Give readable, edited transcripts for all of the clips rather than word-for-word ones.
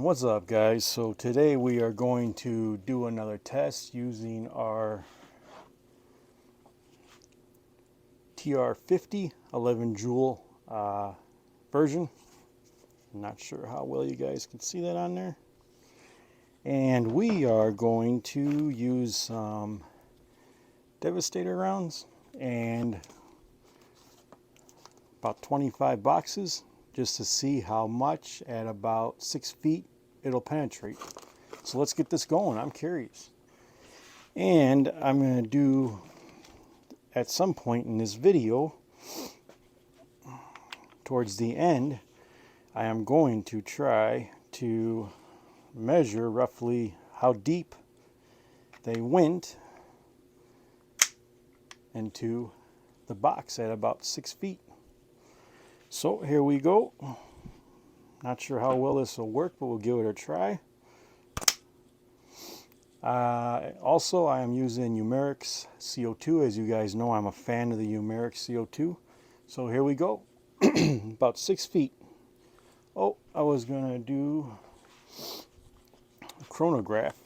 What's up, guys? So today we are going to do another test using our TR-50 11 joule version. I'm not sure how well you guys can see that on there. And we are going to use some Devastator rounds and about 25 boxes just to see how much at about 6 feet it'll penetrate. So let's get this going. I'm curious. And I'm going to do, at some point in this video, towards the end, I am going to try to measure roughly how deep they went into the box at about 6 feet. So here we go. Not sure how well this will work, but we'll give it a try. Also, I am using Umeric's CO2. As you guys know, I'm a fan of the Umeric CO2. So here we go. About 6 feet. Oh, I was going to do a chronograph.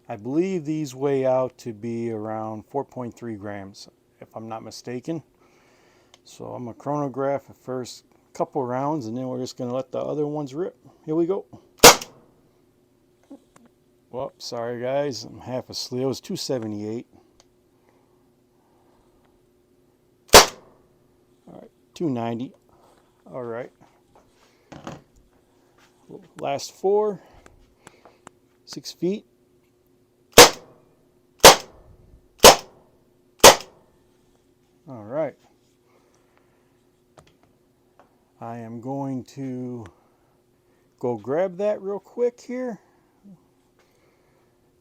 I believe these weigh out to be around 4.3 grams, if I'm not mistaken. So I'm going to chronograph the first couple rounds, and then we're just going to let the other ones rip. Here we go. Well, sorry guys, I'm half asleep. It was 278. All right, 290. All right. Last 4. 6 feet. All right. I am going to go grab that real quick here,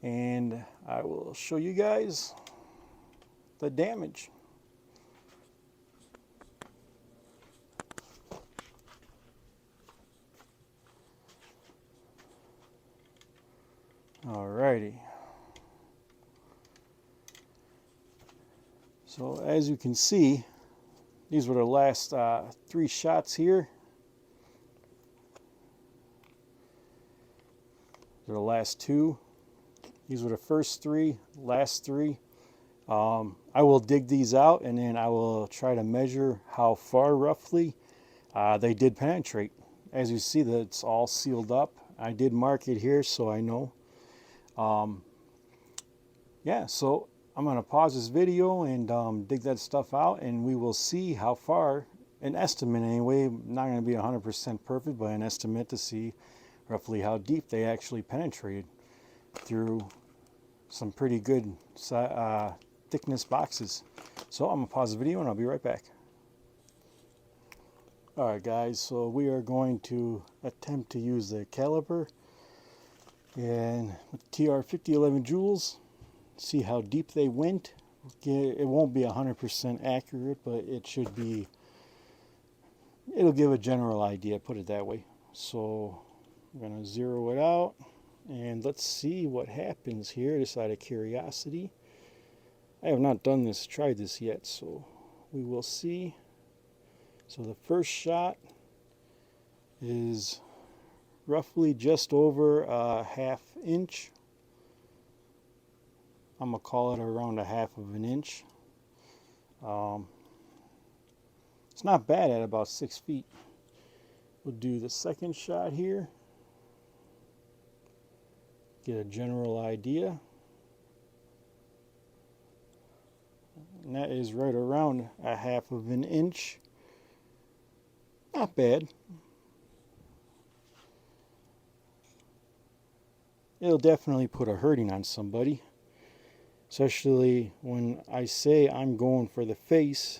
and I will show you guys the damage. Alrighty. So as you can see, these were the last 3 shots here. They're the last 2. These were the first 3, last 3. I will dig these out, and then I will try to measure how far roughly they did penetrate. As you see, that it's all sealed up. I did mark it here so I know. Yeah, so I'm going to pause this video and dig that stuff out, and we will see how far, an estimate anyway, not going to be 100% perfect, but an estimate to see roughly how deep they actually penetrated through some pretty good thickness boxes. So I'm going to pause the video and I'll be right back. Alright guys, so we are going to attempt to use the caliper and with TR-50 11 joules, see how deep they went. It won't be 100% accurate, but it should be, it'll give a general idea, put it that way. So I'm going to zero it out, and let's see what happens here, just out of curiosity. I have not done this, tried this yet, so we will see. So the first shot is roughly just over a ½ inch. I'm going to call it around a ½ of an inch. It's not bad at about 6 feet. We'll do the second shot here. Get a general idea. And that is right around a ½ of an inch. Not bad. It'll definitely put a hurting on somebody, especially when I say I'm going for the face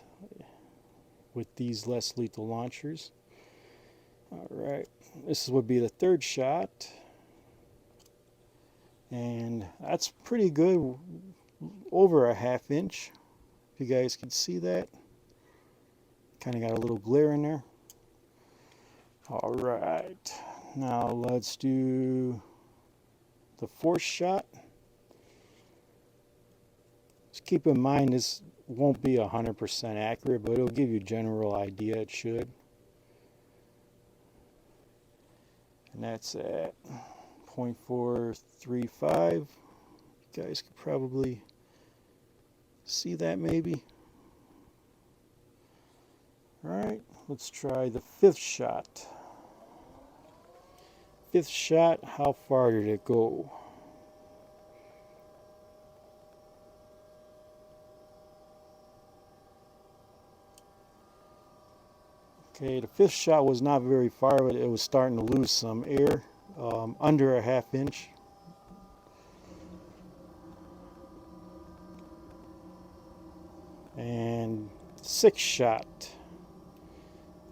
with these less lethal launchers. Alright, this would be the third shot, and that's pretty good, over a ½ inch, if you guys can see that. Kind of got a little glare in there. Alright, now let's do the fourth shot. Just keep in mind this won't be 100% accurate, but it'll give you a general idea. It should. and that's at 0.435. You guys could probably see that maybe. Alright, let's try the fifth shot. Fifth shot, how far did it go? Okay, the fifth shot was not very far, but it was starting to lose some air, under a ½ inch. And sixth shot,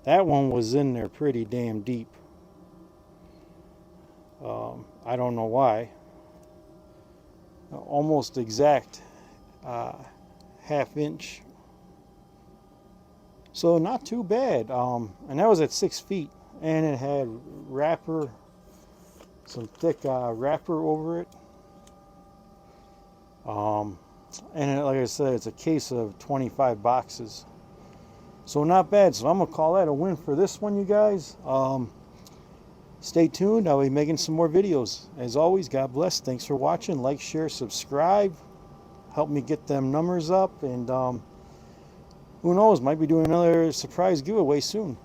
that one was in there pretty damn deep. I don't know why. Almost exact ½ inch. So not too bad. And that was at 6 feet, and it had wrapper, some thick wrapper over it. And like I said, it's a case of 25 boxes. So not bad. So I'm gonna call that a win for this one, you guys. Stay tuned. I'll be making some more videos. As always, God bless. Thanks for watching. Like, share, subscribe. Help me get them numbers up. And who knows, might be doing another surprise giveaway soon.